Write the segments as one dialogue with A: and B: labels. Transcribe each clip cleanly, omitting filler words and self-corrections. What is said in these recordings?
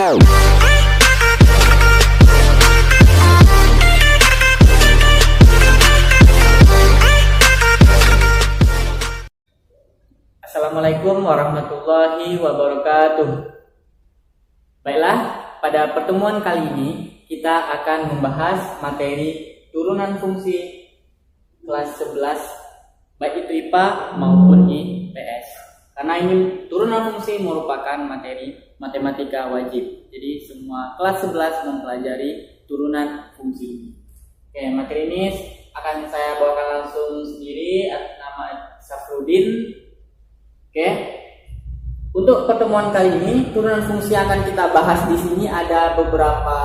A: Assalamualaikum warahmatullahi wabarakatuh. Baiklah, pada pertemuan kali ini kita akan membahas materi turunan fungsi kelas 11, baik itu IPA maupun IPS. Karena ini turunan fungsi merupakan materi matematika wajib. Jadi semua kelas 11 mempelajari turunan fungsi. Oke, materi ini akan saya bawakan langsung sendiri, nama Safrudin. Oke, untuk pertemuan kali ini turunan fungsi yang akan kita bahas di sini ada beberapa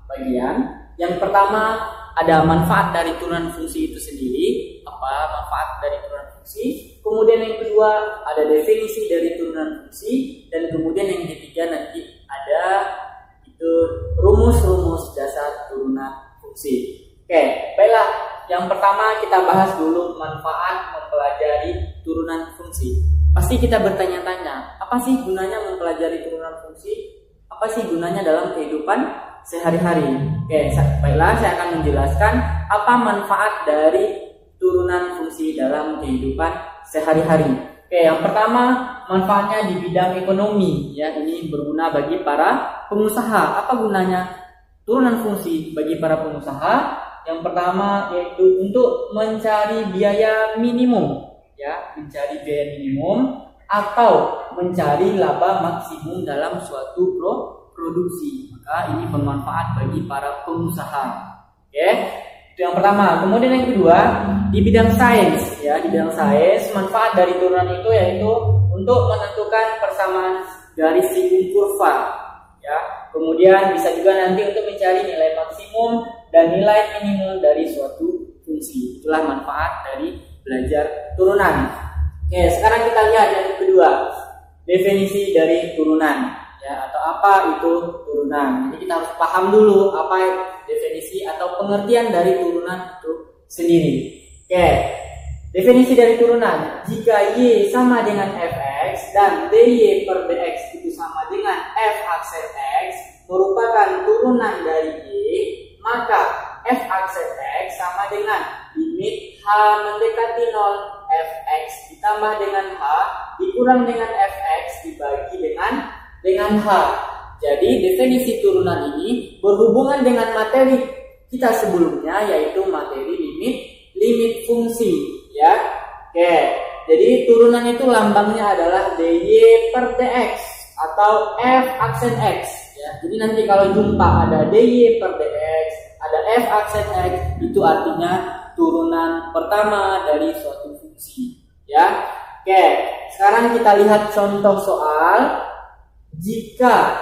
A: bagian. Yang pertama ada manfaat dari turunan fungsi itu sendiri, apa manfaat dari turunan fungsi. Kemudian yang kedua ada definisi dari turunan fungsi, dan kemudian yang ketiga nanti ada itu rumus-rumus dasar turunan fungsi. Oke, baiklah. Yang pertama kita bahas dulu manfaat mempelajari turunan fungsi. Pasti kita bertanya-tanya, apa sih gunanya mempelajari turunan fungsi? Apa sih gunanya dalam kehidupan sehari-hari? Oke, baiklah, saya akan menjelaskan apa manfaat dari turunan fungsi dalam kehidupan sehari-hari. Oke, yang pertama manfaatnya di bidang ekonomi, ya, ini berguna bagi para pengusaha. Apa gunanya turunan fungsi bagi para pengusaha? Yang pertama yaitu untuk mencari biaya minimum, ya, mencari biaya minimum atau mencari laba maksimum dalam suatu produksi. Maka ini bermanfaat bagi para pengusaha. Oke, itu yang pertama. Kemudian yang kedua di bidang sains, ya, di bidang sains manfaat dari turunan itu yaitu untuk menentukan persamaan garis siku kurva, ya. Kemudian bisa juga nanti untuk mencari nilai maksimum dan nilai minimum dari suatu fungsi. Itulah manfaat dari belajar turunan. Oke, sekarang kita lihat yang kedua, definisi dari turunan, ya, atau apa itu turunan. Jadi kita harus paham dulu apa definisi atau pengertian dari turunan itu sendiri. Oke, definisi dari turunan: jika y sama dengan fx dan dy per dx itu sama dengan f aksen x merupakan turunan dari y, maka f aksen x sama dengan limit h mendekati 0 fx ditambah dengan h dikurang dengan fx dibagi dengan h. Jadi definisi turunan ini berhubungan dengan materi kita sebelumnya, yaitu materi limit fungsi, ya. Oke, jadi turunan itu lambangnya adalah dy per dx atau f aksen x, ya. Jadi nanti kalau jumpa ada dy per dx, ada f aksen x, itu artinya turunan pertama dari suatu fungsi, ya. Oke, sekarang kita lihat contoh soal. Jika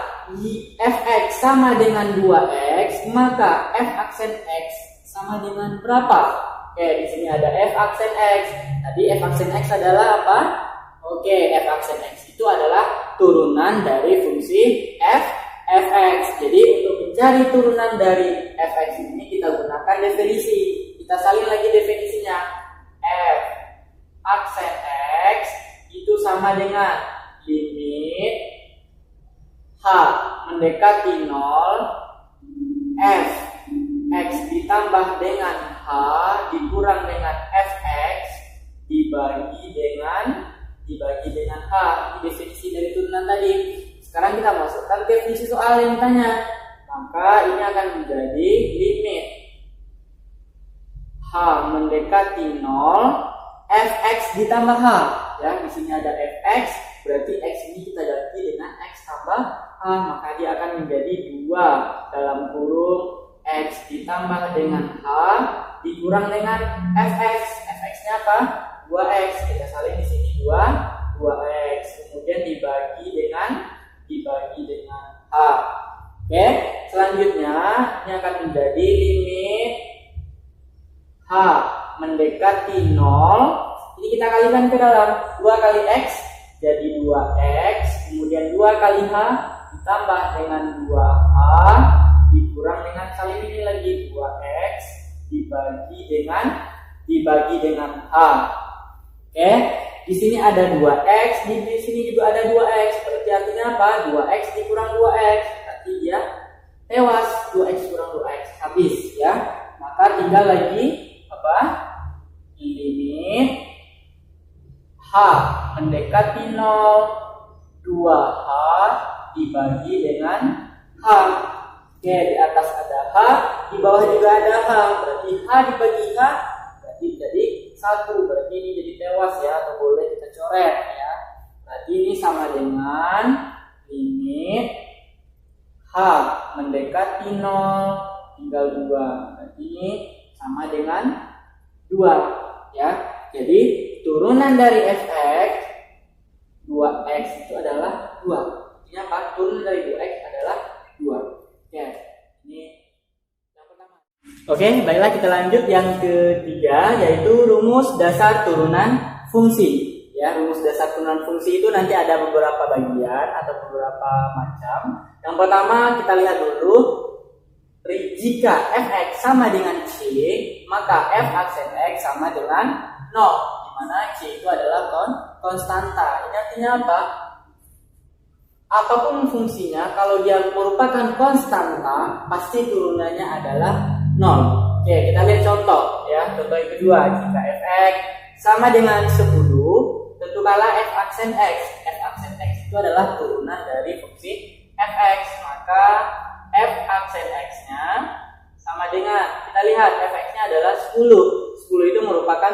A: fx sama dengan 2x, maka f aksen x sama dengan berapa? Oke, di sini ada f aksen x. Tadi f aksen x adalah apa? Oke, f aksen x itu adalah turunan dari fungsi fx. Jadi untuk mencari turunan dari fx ini kita gunakan definisi. Kita salin lagi definisinya. F aksen x itu sama dengan limit h mendekati 0 f x ditambah dengan h dikurang dengan fx dibagi dengan h. Ini definisi dari turunan tadi. Sekarang kita masukkan definisi soal yang tanya. Maka ini akan menjadi limit h mendekati 0 fx ditambah h, ya. Di sini ada fx, berarti x ini kita ganti dengan x tambah h, maka dia akan menjadi 2 dalam kurung x ditambah dengan h dikurang dengan fx. Fx-nya apa? 2x. Kita salin di sini 2x. Kemudian dibagi dengan h. Oke, selanjutnya ini akan menjadi limit h mendekati 0. Ini kita kalikan ke dalam 2 kali x jadi 2x, kemudian 2 kali h ditambah dengan 2h dikurang dengan salin ini lagi 2x dibagi dengan h. Oke, di sini ada 2x, di sini juga ada 2x. Berarti artinya apa? 2x dikurang 2x tewas, 2x kurang 2x habis ya. Maka tinggal lagi apa? Limit H mendekati 0, 2H dibagi dengan H. Oke, di atas ada H, di bawah juga ada H. Berarti H dibagi H berarti jadi 1. Berarti ini jadi tewas ya, atau boleh kita coret ya. Berarti ini sama dengan limit H mendekati 0 tinggal 2. Berarti ini sama dengan 2 ya. Jadi turunan dari fx 2x itu adalah 2. Artinya apa? Turunan dari 2x adalah 2. Ya, ini yang pertama. Oke, baiklah kita lanjut yang ketiga, yaitu rumus dasar turunan fungsi. Ya, rumus dasar turunan fungsi itu nanti ada beberapa bagian atau beberapa macam. Yang pertama kita lihat dulu, jika fx sama dengan c, maka f aksen x sama dengan 0, di mana c itu adalah konstanta. Ini artinya apa? Apapun fungsinya, kalau dia merupakan konstanta, pasti turunannya adalah 0. Oke, kita lihat contoh ya. Contoh yang kedua, jika fx sama dengan 10, tentukanlah f aksen x. F aksen x itu adalah turunan dari fungsi fx, maka f aksen x-nya sama dengan, kita lihat fx-nya adalah 10. 10 itu merupakan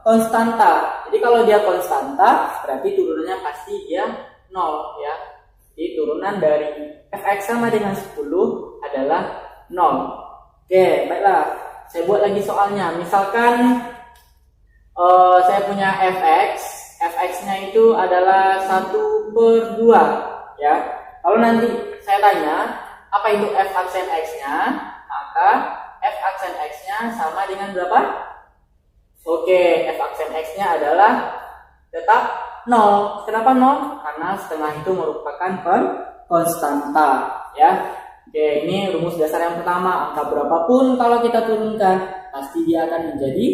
A: konstanta. Jadi kalau dia konstanta, berarti turunannya pasti dia 0 ya. Jadi turunan dari fx sama dengan 10 adalah 0. Oke, baiklah. Saya buat lagi soalnya. Misalkan saya punya fx-nya itu adalah 1/2 ya. Kalau nanti saya tanya, apa itu f aksen x-nya? Maka f aksen x-nya sama dengan berapa? Oke, f aksen x-nya adalah tetap 0. Kenapa 0? Karena setengah itu merupakan konstanta ya. Oke, ini rumus dasar yang pertama. Angka berapapun kalau kita turunkan, pasti dia akan menjadi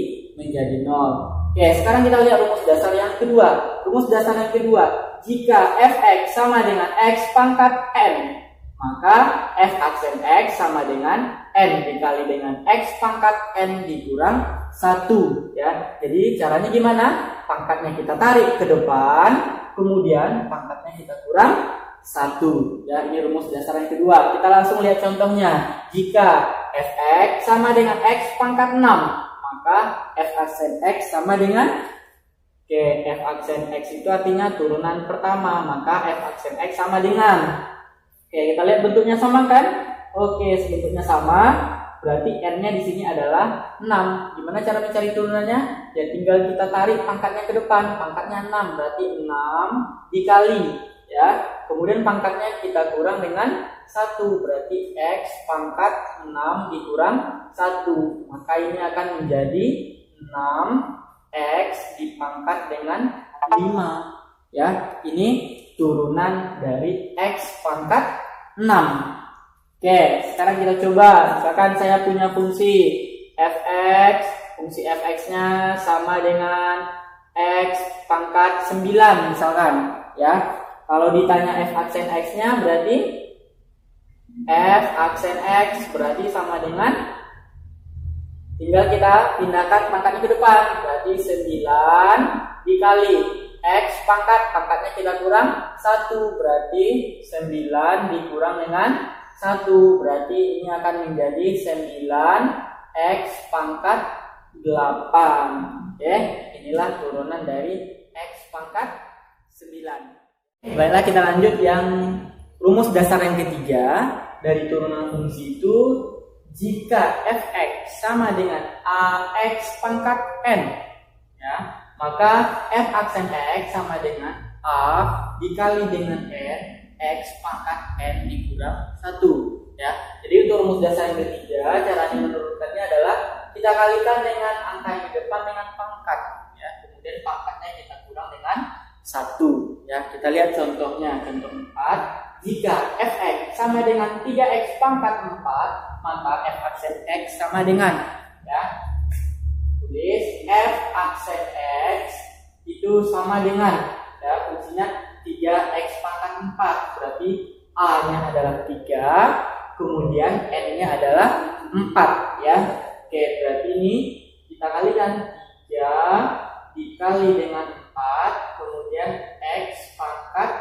A: 0. Oke, sekarang kita lihat rumus dasar yang kedua. Rumus dasar yang kedua, jika fx sama dengan x pangkat n, maka f aksen x sama dengan n dikali dengan x pangkat n dikurang 1 ya. Jadi caranya gimana? Pangkatnya kita tarik ke depan, kemudian pangkatnya kita kurang 1 ya. Ini rumus dasar yang kedua. Kita langsung lihat contohnya. Jika fx sama dengan x pangkat 6, maka f aksen x sama dengan f aksen x itu artinya turunan pertama, maka f aksen x sama dengan, kita lihat bentuknya sama kan? Bentuknya sama, berarti n-nya di sini adalah 6. Gimana cara mencari turunannya? Ya tinggal kita tarik pangkatnya ke depan, pangkatnya 6, berarti 6 dikali ya. Kemudian pangkatnya kita kurang dengan 1, berarti x pangkat 6 dikurang 1. Maka ini akan menjadi 6x dipangkat dengan 5 ya. Ini turunan dari x pangkat 6. Oke, sekarang kita coba. Misalkan saya punya fungsi fx, fungsi fx-nya sama dengan x pangkat 9 misalkan ya. Kalau ditanya f aksen x-nya berarti f aksen x berarti sama dengan, tinggal kita pindahkan pangkatnya ke depan, berarti 9 dikali x pangkatnya kita kurang 1, berarti 9 dikurang dengan 1, berarti ini akan menjadi 9x pangkat 8. Oke, inilah turunan dari x pangkat 9. Baiklah, kita lanjut yang rumus dasar yang ketiga dari turunan fungsi itu. Jika fx sama dengan ax pangkat n ya, maka f aksen x sama dengan a dikali dengan n x pangkat n dikurang 1 ya. Jadi untuk rumus dasar yang ketiga, caranya menurunkannya adalah kita kalikan dengan angka yang di depan dengan pangkat ya, kemudian pangkatnya kita kurang dengan 1 ya. Kita lihat contohnya, contoh 4. Jika fx sama dengan 3x pangkat 4, maka f aksen x sama dengan ya, tulis f aksen x itu sama dengan ya, fungsinya 3x pangkat 4, berarti a nya adalah 3, kemudian N-nya adalah 4 ya. Oke, berarti ini kita kalikan 3 dikali dengan 4, kemudian X pangkat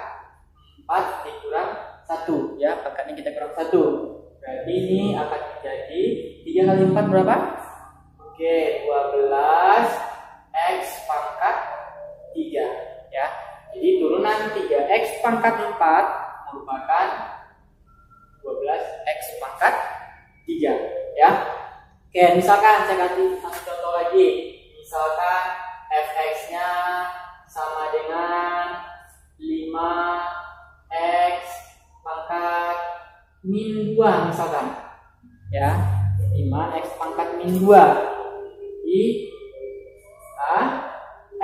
A: 4 dikurang 1 ya, pangkatnya kita kurang 1. Berarti ini akan menjadi 3 kali 4 berapa? Oke, 12 X pangkat 3 ya. Jadi turunan 3X pangkat 4 merupakan 12X pangkat 3 ya. Oke, misalkan saya kasih satu contoh lagi. Misalkan fx-nya sama dengan 5x pangkat min 2 misalkan ya. 5x pangkat min 2 di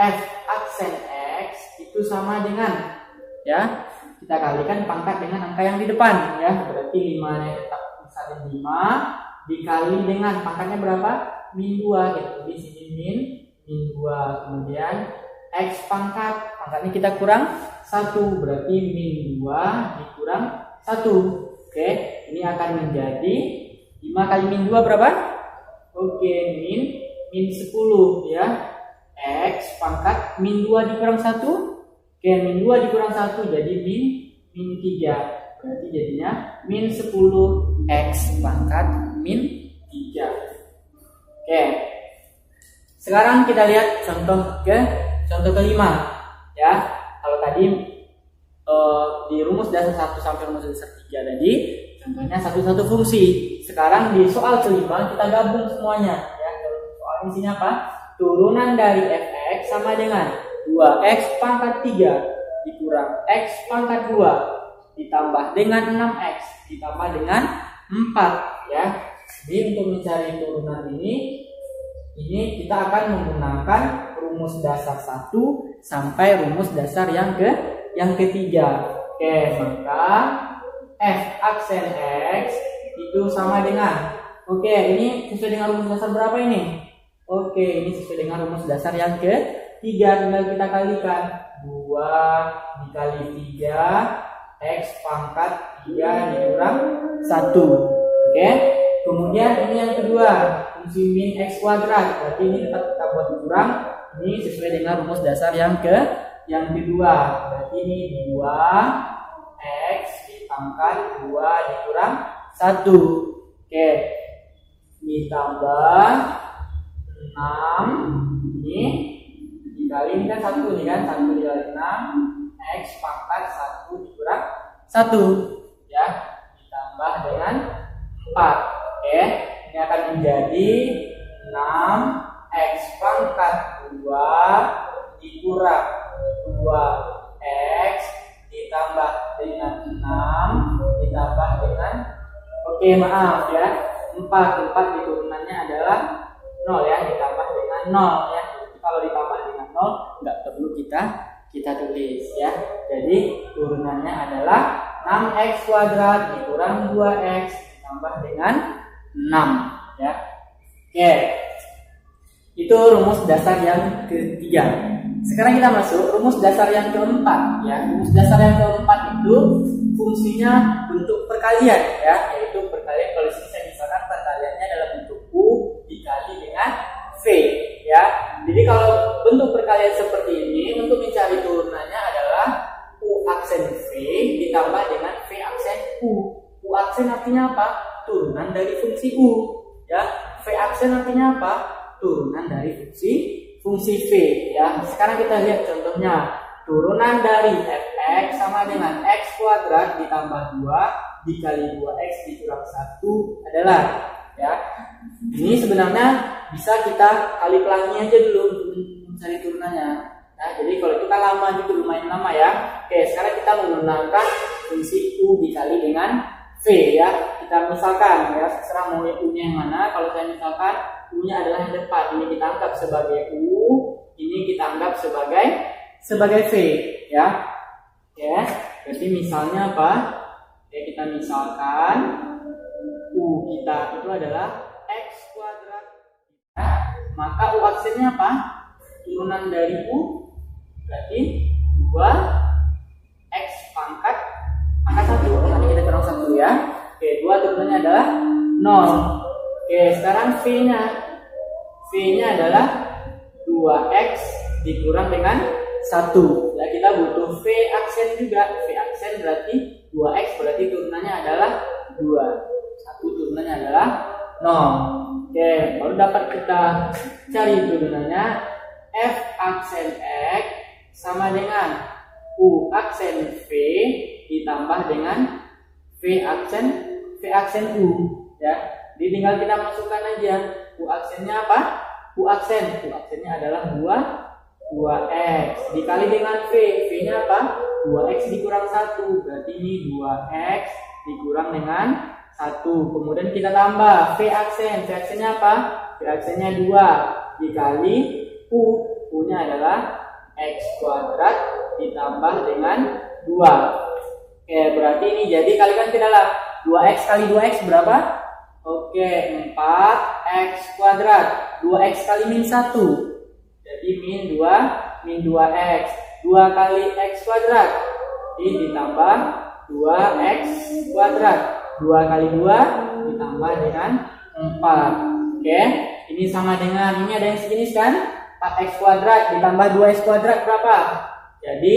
A: f aksen x itu sama dengan ya, kita kalikan pangkat dengan angka yang di depan ya. Berarti 5 nya tetap misalnya 5 dikali dengan pangkatnya berapa? Min 2 gitu. Di sini min 2, kemudian x pangkatnya kita kurang 1, berarti min 2 dikurang 1. Oke, ini akan menjadi 5 kali min 2 berapa? Oke, min 10 ya. X pangkat min 2 dikurang 1. Oke, min 2 dikurang 1 jadi min 3. Berarti jadinya min 10 X pangkat min 3. Oke. Sekarang kita lihat contoh kelima ya. Kalau tadi di rumus dasar 1 sampai rumus dasar 3 tadi contohnya satu-satu fungsi. Sekarang di soal kelima kita gabung semuanya ya. Soal isinya apa? Turunan dari fx sama dengan 2x pangkat 3 dikurang x pangkat 2 ditambah dengan 6x ditambah dengan 4 ya. Jadi untuk mencari turunan ini kita akan menggunakan rumus dasar 1 sampai rumus dasar yang ketiga. Oke, maka f aksen x itu sama dengan, oke, ini sesuai dengan rumus dasar berapa ini? Oke, ini sesuai dengan rumus dasar yang ketiga, tinggal kita kalikan 2 dikali 3 x pangkat 3 dikurang 1. Oke, kemudian ini yang kedua, fungsi min x kuadrat, berarti ini tetap kita buat kurang. Ini sesuai dengan rumus dasar yang kedua, berarti ini 2x dipangkat 2 dikurang 1. Oke, ditambah 6 ini dikali ini kan 1 nih kan, 1 dikali 6 x pangkat 1 dikurang 1 ya, ditambah dengan 4. Oke, ini akan menjadi 6x pangkat 2 dikurang 2x ditambah dengan 6 ditambah dengan, oke maaf ya, 4 diturunannya adalah 0 ya, ditambah dengan 0 ya. Kalau ditambah dengan 0 nggak perlu kita tulis ya. Jadi turunannya adalah 6x kuadrat dikurang 2x ditambah dengan 6 ya. Oke, itu rumus dasar yang ketiga. Sekarang kita masuk rumus dasar yang keempat ya. Rumus dasar yang keempat itu fungsinya bentuk perkalian ya, yaitu perkalian. Kalau sini saya misalkan perkaliannya dalam bentuk U dikali dengan V ya. Jadi kalau bentuk perkalian seperti ini, untuk mencari turunannya adalah U aksen V ditambah dengan V aksen U. U aksen artinya apa? Turunan dari fungsi U ya. V aksen artinya apa? Turunan dari fungsi V ya. Sekarang kita lihat contohnya. Turunan dari fx sama dengan x kuadrat ditambah 2 dikali 2x dikurang 1 adalah ya. Ini sebenarnya bisa kita kali pelangi aja dulu mencari turunannya. Nah, jadi kalau itu kan lama gitu, lumayan lama ya. Oke, sekarang kita menggunakan fungsi U dikali dengan V ya. Kita misalkan ya, terserah mau U-nya yang mana. Kalau saya misalkan U-nya adalah yang depan, ini kita anggap sebagai U, ini kita anggap sebagai V ya. Ya, berarti misalnya apa? Ya, kita misalkan U kita itu adalah x kuadrat. Nah, maka U aksennya apa? Turunan dari U berarti 2x pangkat 1. Nanti kita kurang 1 ya. Oke, 2 turunannya adalah 0. Oke, sekarang V-nya. V-nya adalah 2x dikurang dengan 1. Ya, kita butuh V aksen juga. V aksen berarti 2x, berarti turunannya adalah 2. 1 turunannya adalah 0. Oke, baru dapat kita cari turunannya. F aksen X sama dengan U aksen V ditambah dengan V aksen U, ya. Jadi tinggal kita masukkan aja. U aksennya apa? U aksennya adalah 2x dikali dengan V. V-nya apa? 2x dikurang 1. Berarti ini 2x dikurang dengan 1. Kemudian kita tambah V aksennya apa? V aksennya 2 dikali U. U-nya adalah x kuadrat ditambah dengan 2. Oke, berarti ini jadi kalikan ke dalam. 2x kali 2x berapa? Oke, 4x kuadrat. 2x kali min 1. Jadi min 2x. 2 kali x kuadrat. Ini ditambah 2x kuadrat. 2 kali 2 ditambah dengan 4. Oke, ini sama dengan, ini ada yang sejenis kan? 4x kuadrat ditambah 2x kuadrat berapa? Jadi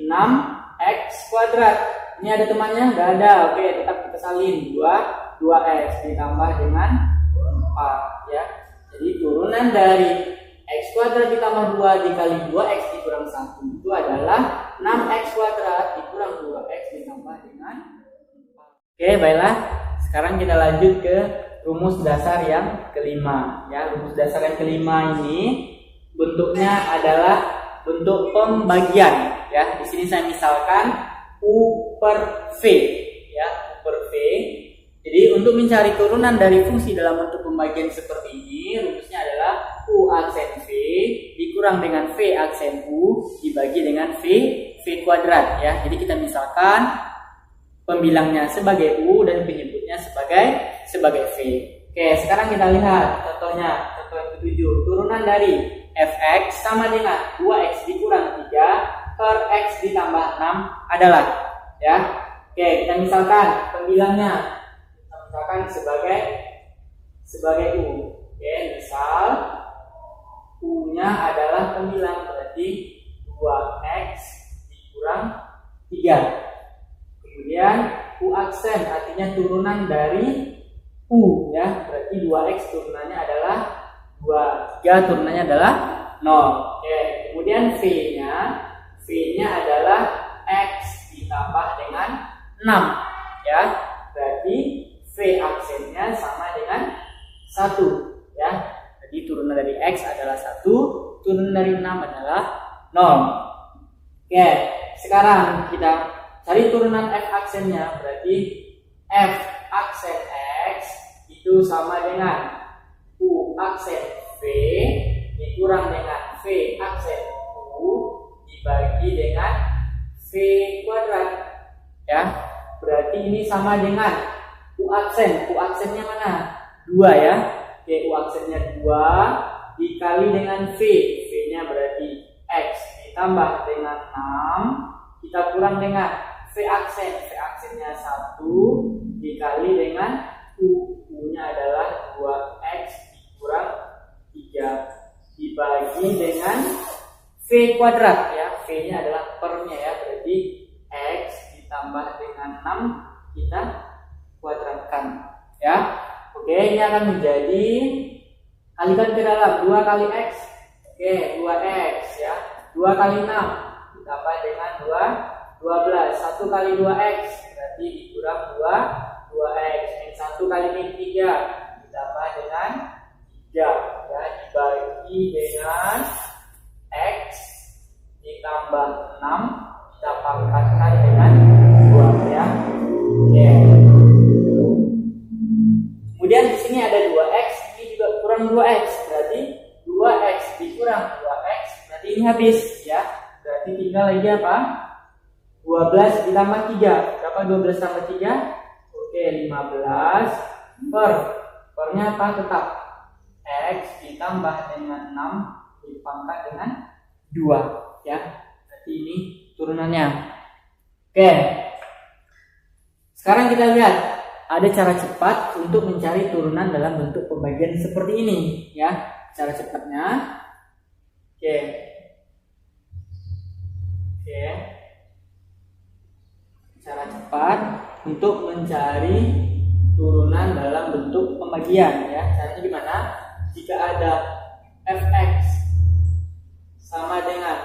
A: 6x kuadrat. Ini ada temannya? Nggak ada. Oke, tetap kita salin. 2x ditambah dengan 4, ya. Jadi turunan dari x kuadrat ditambah 2 dikali 2x dikurang 1 itu adalah 6x kuadrat dikurang 2x ditambah dengan 4. Oke, baiklah. Sekarang kita lanjut ke rumus dasar yang kelima, ya. Rumus dasar yang kelima ini bentuknya adalah bentuk pembagian, ya. Di sini saya misalkan U per V, ya, U per V. Jadi untuk mencari turunan dari fungsi dalam bentuk pembagian seperti ini, rumusnya adalah U aksen V dikurang dengan V aksen U dibagi dengan V kuadrat, ya. Jadi kita misalkan pembilangnya sebagai U dan penyebutnya sebagai V. Oke, sekarang kita lihat contohnya, contoh yang ketujuh. Turunan dari Fx sama dengan 2x dikurang 3 per x ditambah 6 adalah, ya. Oke, kita misalkan pembilangnya, kita misalkan sebagai U. Oke, misal U-nya adalah pembilang, berarti 2x dikurang 3. Kemudian U aksen artinya turunan dari U, ya. Berarti 2x turunannya adalah 2, 3 turunannya adalah 0. Oke, kemudian V-nya adalah X ditambah dengan 6, ya. Berarti V aksennya sama dengan 1, ya. Jadi turunan dari X adalah 1, turunan dari 6 adalah 0. Oke, sekarang kita cari turunan F aksennya. Berarti F aksen X itu sama dengan U aksen V dikurang dengan V aksen U dibagi dengan V kuadrat, ya. Berarti ini sama dengan U aksen. U aksennya mana? 2, ya. Oke, U aksennya 2 dikali dengan V. V-nya berarti X ditambah dengan 6. Kita kurang dengan V aksen. V aksennya 1 dikali dengan U. U-nya adalah 2x dikurang 3 dibagi dengan V kuadrat, ya. V-nya adalah pernya, ya. Berarti X ditambah dengan 6 kita kuadratkan, ya. Oke, ini akan menjadi, kalikan ke dalam 2 kali X. Oke, 2x, ya. 2 kali 6 ditambah dengan 12. 1 kali 2x berarti dikurang 2x. Min 1 kali min 3 ditambah dengan 3, ya, dibagi dengan X ditambah 6 kita pangkatkan dengan 2, ya. Oke. Kemudian di sini ada 2x, ini juga kurang 2x, berarti 2x dikurang 2x, berarti ini habis, ya. Berarti tinggal lagi apa? 12 ditambah 3. Berapa 12 tambah 3? Oke, 15 pernya apa? Tetap X ditambah dengan 6 dipangkat dengan 2, ya. Berarti ini turunannya. Oke. Sekarang kita lihat ada cara cepat untuk mencari turunan dalam bentuk pembagian seperti ini ya. Cara cepatnya, oke, cara cepat untuk mencari turunan dalam bentuk pembagian ya. Caranya gimana? Jika ada fx sama dengan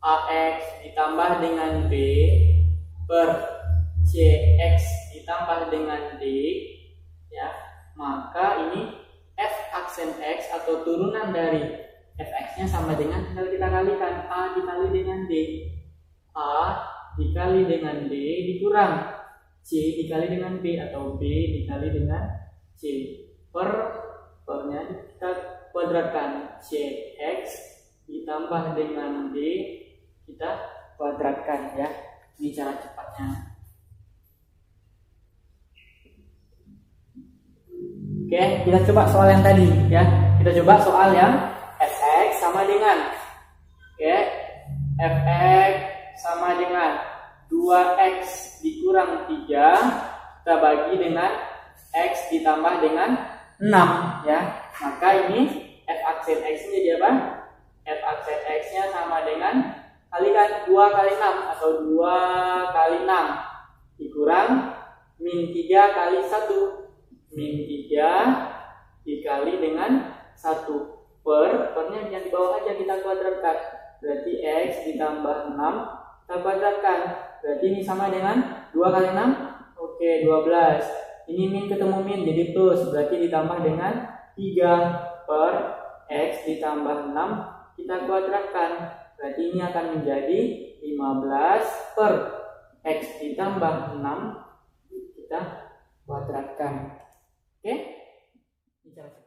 A: ax ditambah dengan b per cx ditambah dengan d ya, maka ini f aksen x atau turunan dari fx-nya sama dengan, tinggal kita kalikan a dikali dengan d, a dikali dengan d dikurang c dikali dengan b atau b dikali dengan c, pernya kita kuadratkan, cx ditambah dengan d kita kuadratkan ya. Ini cara cepatnya. Oke, kita coba soal yang tadi ya. Kita coba soal yang fx sama dengan fx sama dengan 2x dikurang 3 kita bagi dengan x ditambah dengan 6 ya. Maka ini f aksen x nya jadi apa? F aksen x nya sama dengan, kalikan 2 kali 6 atau 2 kali 6 dikurang min 3 kali 1, min 3 dikali dengan 1 pernya yang di bawah aja kita kuadratkan, berarti x ditambah 6 kita kuadratkan, berarti ini sama dengan 2 kali 6, oke 12, ini min ketemu min jadi plus, berarti ditambah dengan 3 per x ditambah 6 kita kuadratkan, berarti ini akan menjadi 15 per x ditambah 6 kita kuadratkan. Oke? Ini cara